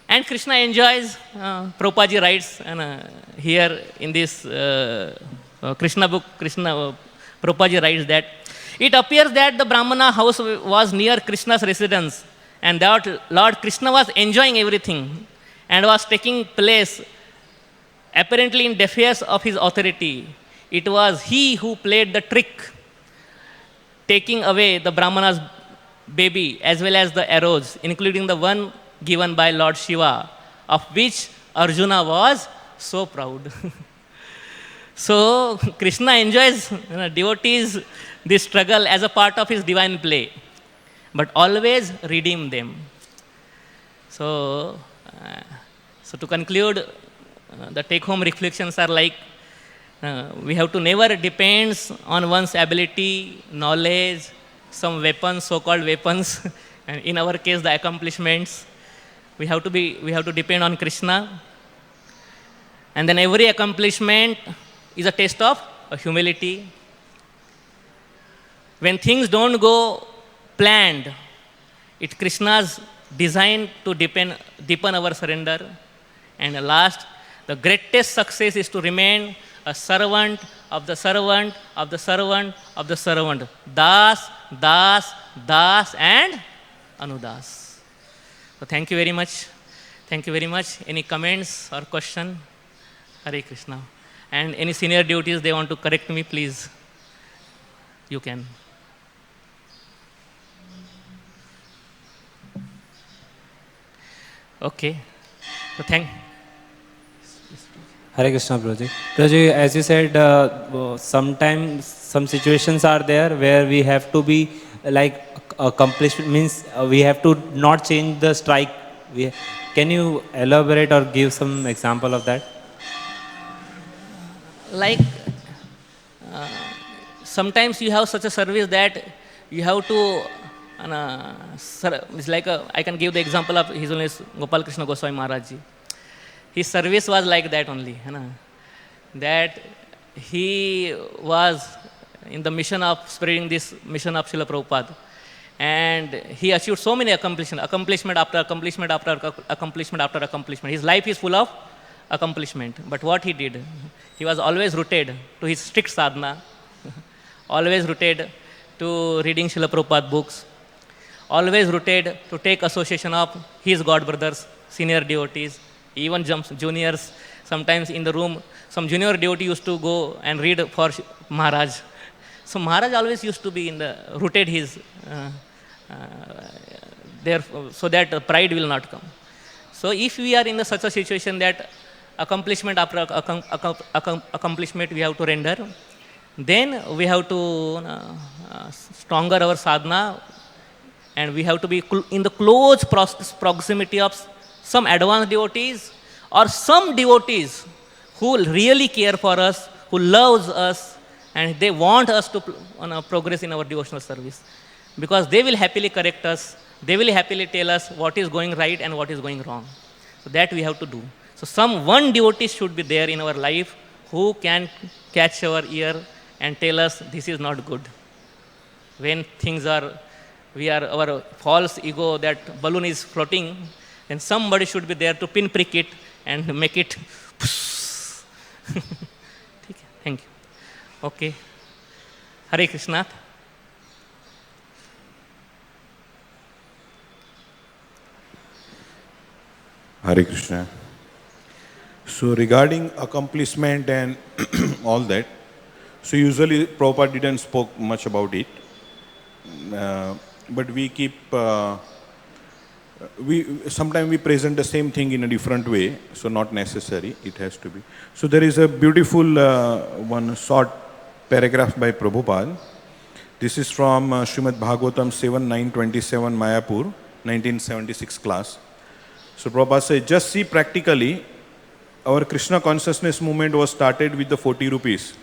And Krishna enjoys, Prabhupada writes here in this Krishna book, Prabhupada writes that it appears that the Brahmana house was near Krishna's residence and that Lord Krishna was enjoying everything and was taking place apparently in defiance of his authority. It was he who played the trick, taking away the Brahmana's baby as well as the arrows, including the one given by Lord Shiva, of which Arjuna was so proud. So Krishna enjoys devotees this struggle as a part of his divine play, but always redeem them. So to conclude, the take-home reflections are like, we have to never depend on one's ability, knowledge, some weapons, so-called weapons, and in our case, the accomplishments. We have to depend on Krishna. And then every accomplishment is a test of humility. When things don't go planned, it's Krishna's design to deepen our surrender. And last, the greatest success is to remain a servant of the servant of the servant of the servant. Das, Das, Das and Anudas. So thank you very much. Thank you very much. Any comments or question? Hare Krishna. And any senior devotees, they want to correct me, please. You can. Okay. So Hare Krishna, Prabhuji. Prabhuji, as you said, sometimes some situations are there where we have to be like accomplished, means we have to not change the strike. Can you elaborate or give some example of that? Like, sometimes you have such a service that you have to, it's like I can give the example of His Holiness Gopal Krishna Goswami Maharaj Ji. His service was like that only, that he was in the mission of spreading this mission of Srila Prabhupada. And he achieved so many accomplishment after accomplishment after accomplishment after accomplishment. His life is full of accomplishment. But what he did, he was always rooted to his strict sadhana, always rooted to reading Srila Prabhupada books, always rooted to take association of his god brothers, senior devotees, even juniors. Sometimes in the room, some junior devotee used to go and read for Maharaj. So Maharaj always used to be rooted his there, so that pride will not come. So if we are in such a situation that accomplishment after accomplishment we have to render, then we have to stronger our sadhana, and we have to be in the close proximity of some advanced devotees or some devotees who really care for us, who loves us, and they want us to progress in our devotional service. Because they will happily correct us, they will happily tell us what is going right and what is going wrong. So that we have to do. So one devotee should be there in our life who can catch our ear and tell us this is not good. When things are, our false ego, that balloon is floating, then somebody should be there to pinprick it and make it. Thank you. Okay. Hare Krishna. Hare Krishna. So regarding accomplishment and all that, so usually Prabhupada didn't spoke much about it, but we keep, sometimes we present the same thing in a different way, so not necessary, it has to be. So there is a beautiful one short paragraph by Prabhupada. This is from Srimad Bhagavatam 7.9.27 Mayapur, 1976 class. So Prabhupada says, just see practically, our Krishna consciousness movement was started with the 40 rupees.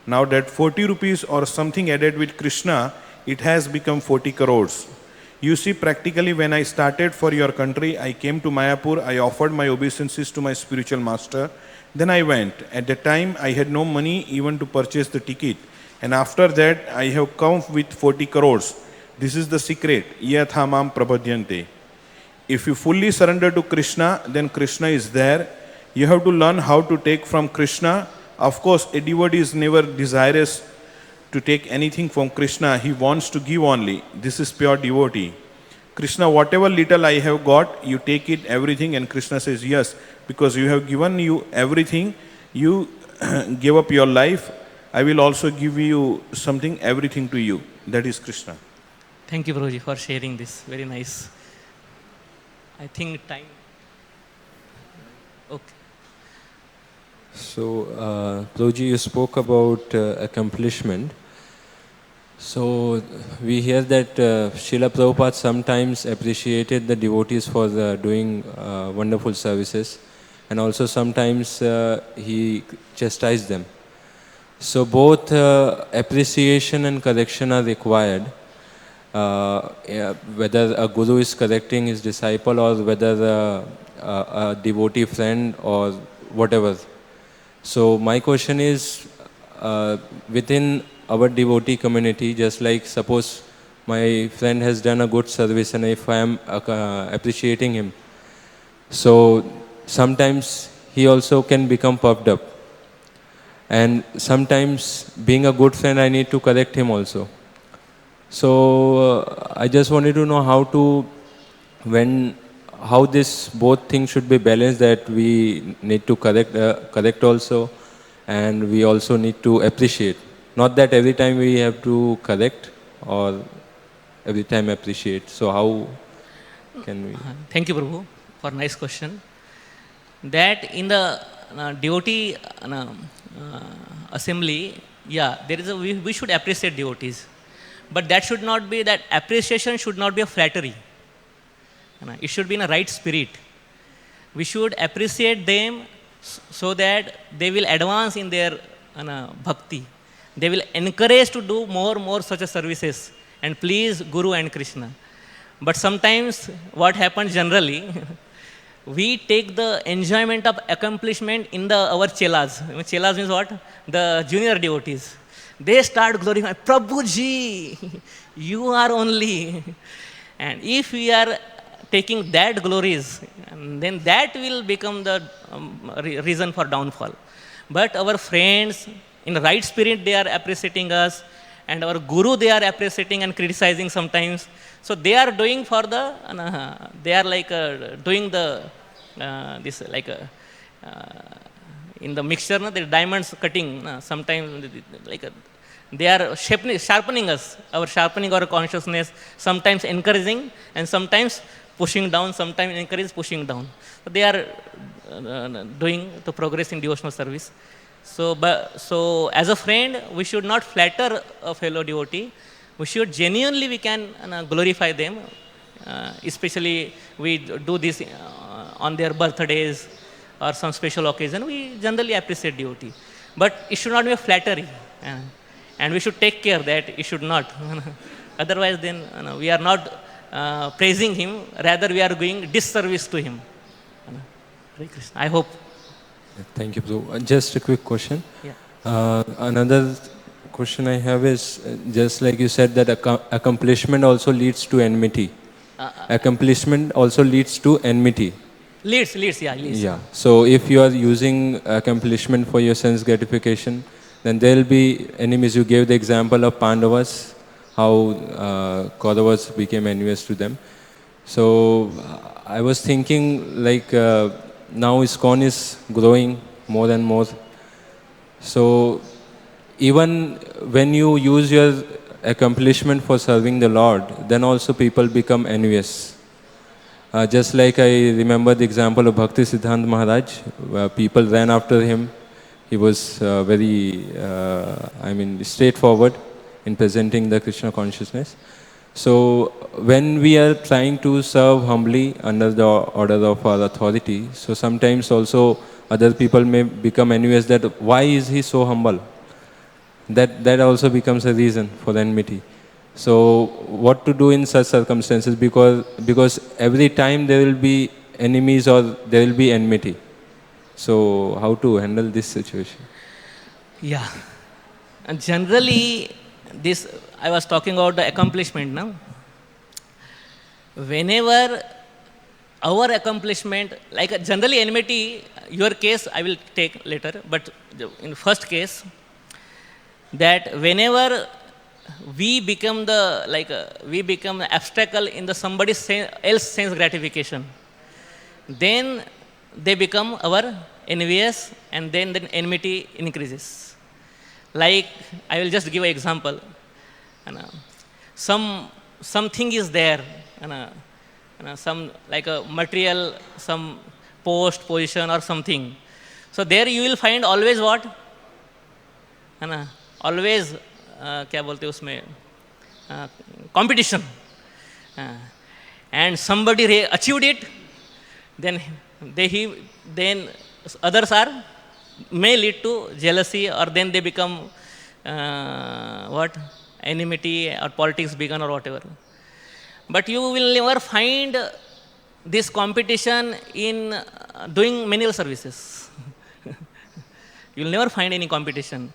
Now that 40 rupees or something added with Krishna, it has become 40 crores. You see, practically when I started for your country, I came to Mayapur, I offered my obeisances to my spiritual master. Then I went. At the time, I had no money even to purchase the ticket. And after that, I have come with 40 crores. This is the secret. Yathamam prabhadyante. If you fully surrender to Krishna, then Krishna is there. You have to learn how to take from Krishna. Of course, a devotee is never desirous to take anything from Krishna. He wants to give only. This is pure devotee. Krishna, whatever little I have got, you take it, everything. And Krishna says, yes, because you have given you everything. You give up your life. I will also give you something, everything to you. That is Krishna. Thank you, Prabhuji, for sharing this. Very nice. I think time. Okay. So, Prabhuji, you spoke about accomplishment. So, we hear that Srila Prabhupada sometimes appreciated the devotees for doing wonderful services, and also sometimes he chastised them. So, both appreciation and correction are required. Whether a guru is correcting his disciple or whether a devotee friend or whatever. So my question is, within our devotee community, just like suppose my friend has done a good service and if I am appreciating him, so sometimes he also can become puffed up. And sometimes being a good friend, I need to correct him also. So I just wanted to know how this both things should be balanced, that we need to correct also, and we also need to appreciate. Not that every time we have to correct or every time appreciate. So how can we? Thank you, Prabhu, for nice question. That in the devotee assembly, yeah, there is we should appreciate devotees, but that should not be, that appreciation should not be a flattery. It should be in a right spirit. We should appreciate them so that they will advance in their bhakti. They will encourage to do more such a services and please Guru and Krishna. But sometimes what happens generally, we take the enjoyment of accomplishment in our chelas. Chelas means what? The junior devotees. They start glorifying, Prabhuji, you are only. And if we are taking that glories, then that will become the reason for downfall. But our friends, in the right spirit, they are appreciating us, and our guru, they are appreciating and criticizing sometimes. So they are doing for the, they are like doing the, this like in the mixture, the diamonds cutting, sometimes like they are sharpening us, sharpening our consciousness, sometimes encouraging and sometimes pushing down, sometimes encourage pushing down. So they are doing the progress in devotional service. So as a friend, we should not flatter a fellow devotee. We should genuinely, we can glorify them. Especially we do this on their birthdays or some special occasion. We generally appreciate devotee. But it should not be a flattery. And we should take care that it should not. Otherwise then we are not praising him, rather we are doing disservice to him. Hare Krishna. I hope. Thank you, Prabhu. Just a quick question. Yeah. Another question I have is, just like you said that accomplishment also leads to enmity. Accomplishment also leads to enmity. Leads. Yeah. So if you are using accomplishment for your sense gratification, then there will be enemies. You gave the example of Pandavas, how Kauravas became envious to them. So I was thinking like now ISKCON is growing more and more. So even when you use your accomplishment for serving the Lord, then also people become envious. Just like I remember the example of Bhakti Siddhanta Maharaj, where people ran after him. He was very, straightforward in presenting the Krishna consciousness. So when we are trying to serve humbly under the order of our authority, so sometimes also other people may become envious that why is he so humble? That also becomes a reason for enmity. So what to do in such circumstances, because every time there will be enemies or there will be enmity. So how to handle this situation? Yeah. And generally, this, I was talking about the accomplishment now. Whenever our accomplishment, like generally enmity, your case I will take later, but in first case, that whenever we become we become an obstacle in the somebody else sense gratification, then they become our envious, and then enmity increases. Like, I will just give an example. Something is there, some like a material, some post, position or something. So there you will find always what? Always, क्या बोलते हैं उसमें, competition. And somebody achieved it, then others may lead to jealousy, or then they become enmity or politics begin or whatever. But you will never find this competition in doing menial services. You will never find any competition.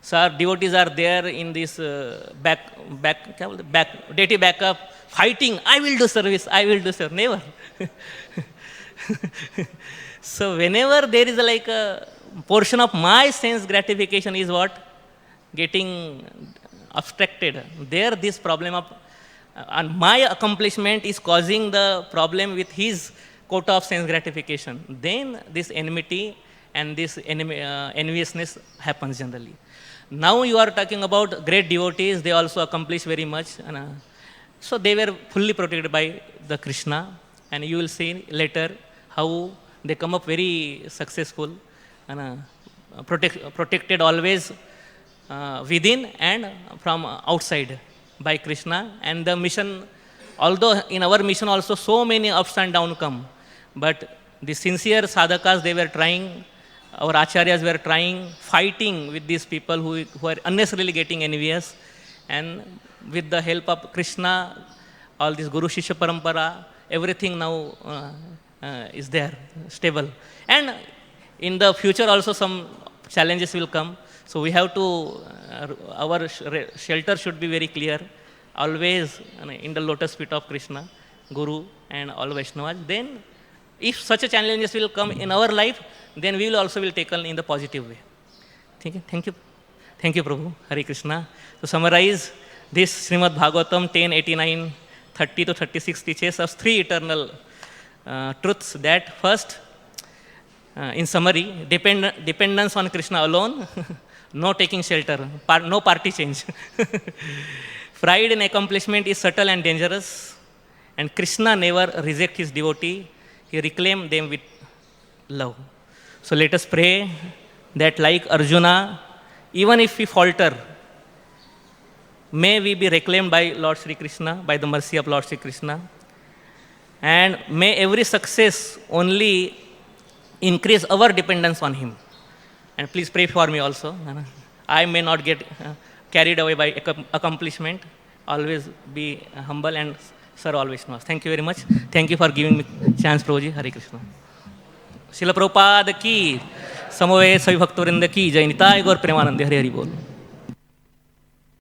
So our devotees are there in this deity backup, fighting. I will do service. I will do service. Never. So whenever there is like a portion of my sense gratification is what getting abstracted. There, this problem of and my accomplishment is causing the problem with his quota of sense gratification. Then this enmity and this enviousness happens generally. Now you are talking about great devotees, they also accomplish very much. So they were fully protected by the Krishna, and you will see later how they come up very successful, and protected always within and from outside by Krishna. And the mission, although in our mission also so many ups and downs come, but the sincere sadhakas, they were trying, our acharyas were trying, fighting with these people who are unnecessarily getting envious, and with the help of Krishna, all this Guru Shishya Parampara, everything now is there, stable. And in the future also some challenges will come. So we have to, our shelter should be very clear, always in the lotus feet of Krishna, Guru and all Vaishnavas. Then if such a challenges will come in our life, then we will also will taken in the positive way. Thank you. Thank you, Prabhu. Hare Krishna. To summarize, this Srimad Bhagavatam 10:89, 30 to 36 teaches us three eternal truths. That first, in summary, dependence on Krishna alone, no taking shelter, no party change. Pride in accomplishment is subtle and dangerous, and Krishna never rejects his devotee. He reclaims them with love. So let us pray that like Arjuna, even if we falter, may we be reclaimed by Lord Sri Krishna, by the mercy of Lord Sri Krishna. And may every success only increase our dependence on him. And please pray for me also. I may not get carried away by accomplishment. Always be humble and serve all Vaishnavas. Thank you very much. Thank you for giving me chance, Prabhuji. Hare Krishna. Srila Prabhupada ki, Samaved Savi Bhakta Vrinda ki, Jai Nitai Gaur Premanande. Hare Hari Bol.